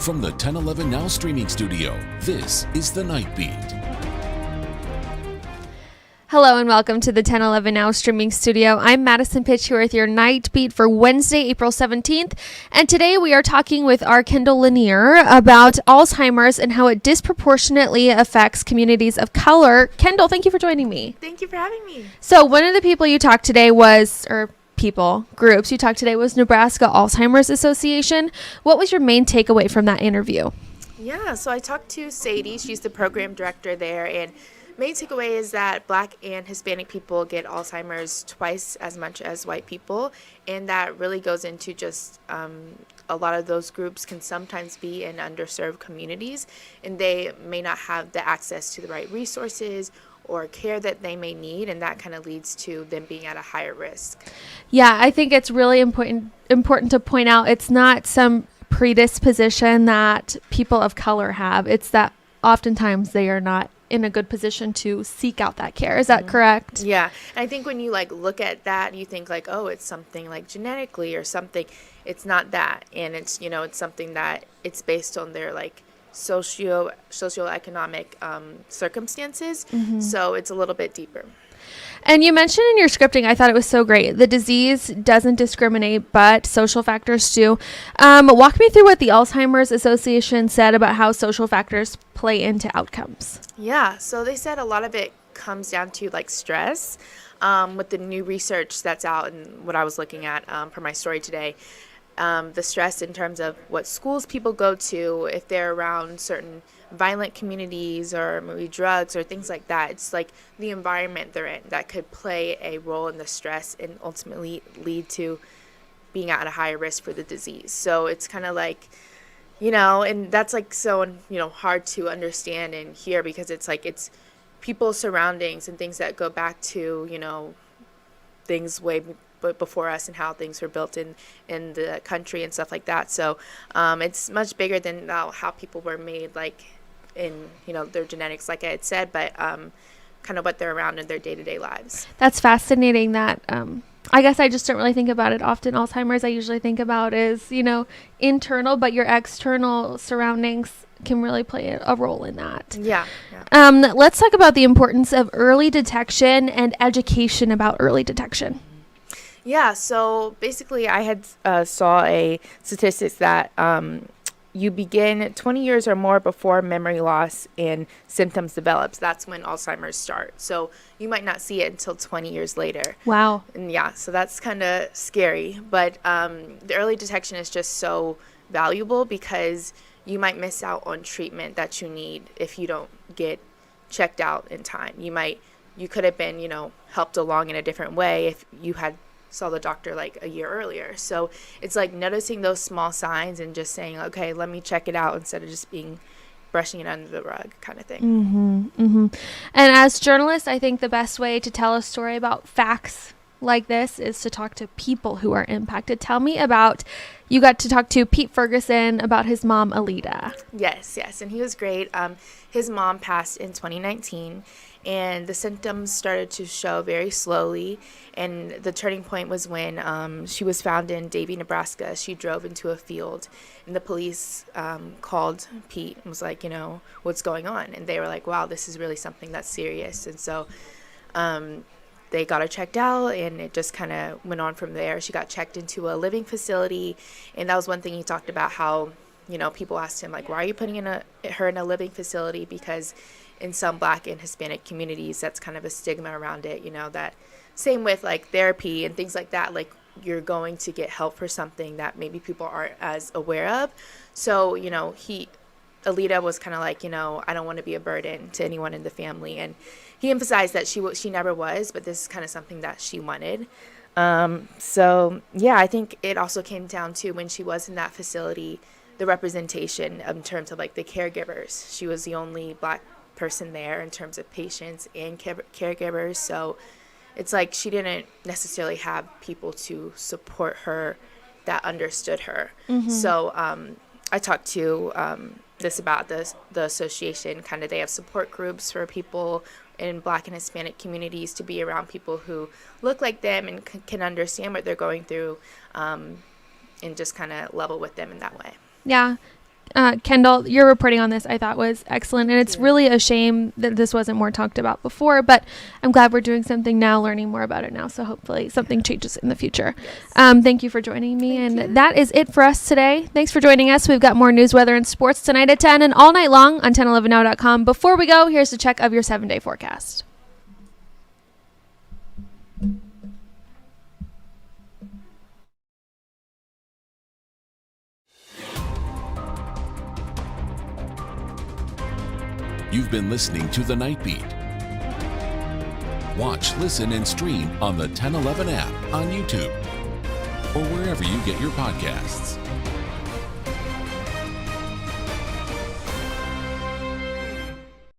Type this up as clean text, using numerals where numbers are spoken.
From the 1011 Now streaming studio, this is The Night Beat. Hello and welcome to the 1011 Now streaming studio. I'm Madison Pitsch here with your Night Beat for Wednesday, April 17th. And today we are talking with our Kendall Lanier about Alzheimer's and how it disproportionately affects communities of color. Kendall, thank you for joining me. Thank you for having me. So one of the people you talked today was, groups you talked today was Nebraska Alzheimer's Association. What was your main takeaway from that interview? Yeah, so I talked to Sadie. She's the program director there, and main takeaway is that Black and Hispanic people get Alzheimer's twice as much as white people, and that really goes into just a lot of those groups can sometimes be in underserved communities, and they may not have the access to the right resources or care that they may need, and that kind of leads to them being at a higher risk. Yeah, I think it's really important to point out it's not some predisposition that people of color have. It's that oftentimes they are not in a good position to seek out that care. Is that correct? Yeah. And I think when you look at that, you think oh, it's something genetically or something. It's not that. And it's, it's something that it's based on their socioeconomic circumstances. Mm-hmm. So it's a little bit deeper. And you mentioned in your scripting, I thought it was so great. The disease doesn't discriminate, but social factors do. Walk me through what the Alzheimer's Association said about how social factors play into outcomes. Yeah, so they said a lot of it comes down to stress. With the new research that's out and what I was looking at for my story today, the stress in terms of what schools people go to, if they're around certain violent communities or maybe drugs or things like that. It's the environment they're in that could play a role in the stress and ultimately lead to being at a higher risk for the disease. So it's kind of and that's so hard to understand and hear because it's people's surroundings and things that go back to things way before us and how things were built in the country and stuff like that. So it's much bigger than how people were made in their genetics, like I had said, but kind of what they're around in their day-to-day lives. That's fascinating that I guess I just don't really think about it often. Alzheimer's I usually think about is internal, but your external surroundings can really play a role in that. Yeah. Let's talk about the importance of early detection and education about early detection. Yeah, so basically I had saw a statistics that you begin 20 years or more before memory loss and symptoms develops. That's when Alzheimer's starts. So you might not see it until 20 years later. Wow. And yeah, so that's kind of scary. But the early detection is just so valuable because you might miss out on treatment that you need if you don't get checked out in time. You could have been, helped along in a different way if you had saw the doctor a year earlier. So it's noticing those small signs and just saying, okay, let me check it out instead of just brushing it under the rug kind of thing. Mm-hmm, mm-hmm. And as journalists, I think the best way to tell a story about facts like this is to talk to people who are impacted. Tell me about, you got to talk to Pete Ferguson about his mom, Alita. Yes. And he was great. His mom passed in 2019 and the symptoms started to show very slowly. And the turning point was when she was found in Davie, Nebraska. She drove into a field and the police called Pete and was what's going on? And they were like, wow, this is really something that's serious. And so they got her checked out and it just kind of went on from there. She got checked into a living facility. And that was one thing he talked about, how, people asked him, why are you putting her in a living facility? Because in some Black and Hispanic communities, that's kind of a stigma around it, that same with therapy and things like that. You're going to get help for something that maybe people aren't as aware of. So, Alita was kind of I don't want to be a burden to anyone in the family. And he emphasized that she never was, but this is kind of something that she wanted. So, yeah, I think it also came down to when she was in that facility, the representation in terms of the caregivers. She was the only Black person there in terms of patients and caregivers. So it's she didn't necessarily have people to support her that understood her. Mm-hmm. So I talked to this about the association. Kind of they have support groups for people in Black and Hispanic communities to be around people who look like them and can understand what they're going through, and just kind of level with them in that way. Yeah. Kendall, your reporting on this I thought was excellent, and it's really a shame that this wasn't more talked about before, but I'm glad we're doing something now, learning more about it now, so hopefully something changes in the future. Yes. Thank you for joining me, that is it for us today. Thanks for joining us. We've got more news, weather, and sports tonight at 10 and all night long on 1011now.com. Before we go, here's a check of your 7-day forecast. You've been listening to The Night Beat. Watch, listen, and stream on the 1011 app on YouTube or wherever you get your podcasts.